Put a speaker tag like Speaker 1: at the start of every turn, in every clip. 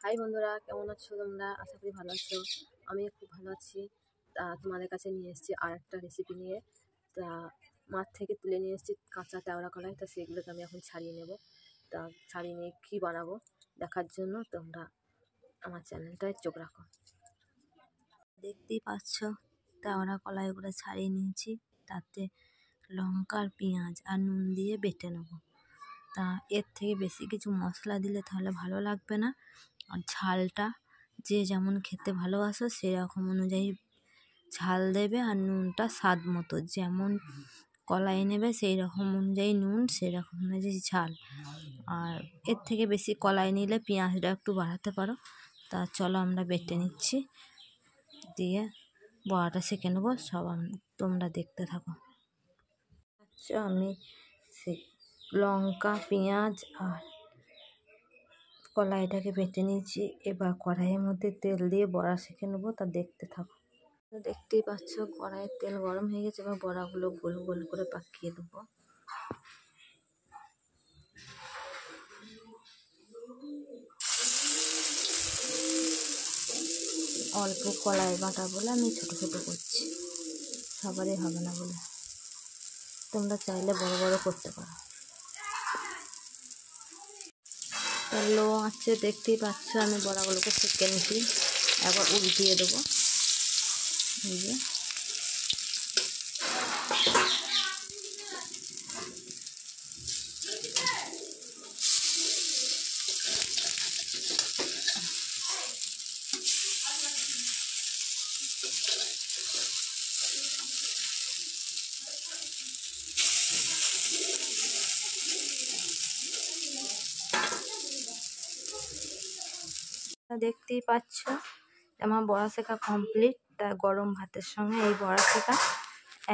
Speaker 1: High বন্ধুরা, কেমন আছো তোমরা? আশা করি ভালো আছো। আমি খুব ভালো আছি। তোমাদের কাছে নিয়ে এসেছি আর একটা রেসিপি নিয়ে। তা মাঠ থেকে তুলে নিয়ে এসেছি কাঁচা তেওড়া কলাই। সেগুলোকে আমি এখন ছাড়িয়ে নেব। ছাড়িয়ে নিয়ে কী বানাবো দেখার জন্য তোমরা আমার চ্যানেলটায় চোখ রাখো। দেখতেই পাচ্ছ তেওড়া কলাইগুলো ছাড়িয়ে নিয়েছি। তাতে লঙ্কা আর পেঁয়াজ আর নুন দিয়ে বেটে নেব। এর থেকে বেশি কিছু মশলা দিলে তাহলে ভালো লাগবে না। আর ঝালটা যে যেমন খেতে ভালোবাসো সেরকম অনুযায়ী ঝাল দেবে, আর নুনটা স্বাদ মতো যেমন কলাই নেবে সেই রকম অনুযায়ী নুন, সেরকম অনুযায়ী ঝাল। আর এর থেকে বেশি কলাই নিলে পেঁয়াজটা একটু বাড়াতে পারো। চলো আমরা বেটে নিচ্ছি, দিয়ে বড়াটা সেঁকে নেবো। তোমরা দেখতে থাকো। আচ্ছা, আমি লঙ্কা, পেঁয়াজ আর কলাইটাকে বেটে নিয়েছি। এবার কড়াইয়ের মধ্যে তেল দিয়ে বড়া সেঁকে নেবো, দেখতে থাকো। দেখতেই পাচ্ছ কড়াইয়ের তেল গরম হয়ে গেছে। এবার বড়াগুলো গোল গোল করে পাকিয়ে দেবো। অল্প কলাই বাটা বলে আমি ছোটো ছোটো করছি, সবারই হবে না বলে। তোমরা চাইলে বড় বড় করতে পারো। লো আছে, দেখতেই পাচ্ছ আমি বড়াগুলোকে সেঁকে নিচ্ছি। একবার উল্টিয়ে দেবো। দেখতেই পাচ্ছ আমার বড়া শেখা কমপ্লিট। গরম ভাতের সঙ্গে এই বড়া শেখা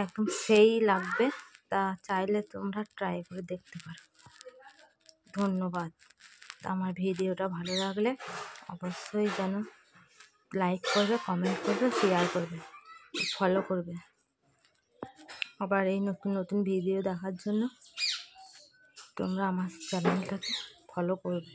Speaker 1: একদম সেই লাগবে। চাইলে তোমরা ট্রাই করে দেখতে পারো। ধন্যবাদ। আমার ভিডিওটা ভালো লাগলে অবশ্যই যেন লাইক করবে, কমেন্ট করবে, শেয়ার করবে, ফলো করবে। আবার এই নতুন নতুন ভিডিও দেখার জন্য তোমরা আমার চ্যানেলটাকে ফলো করবে।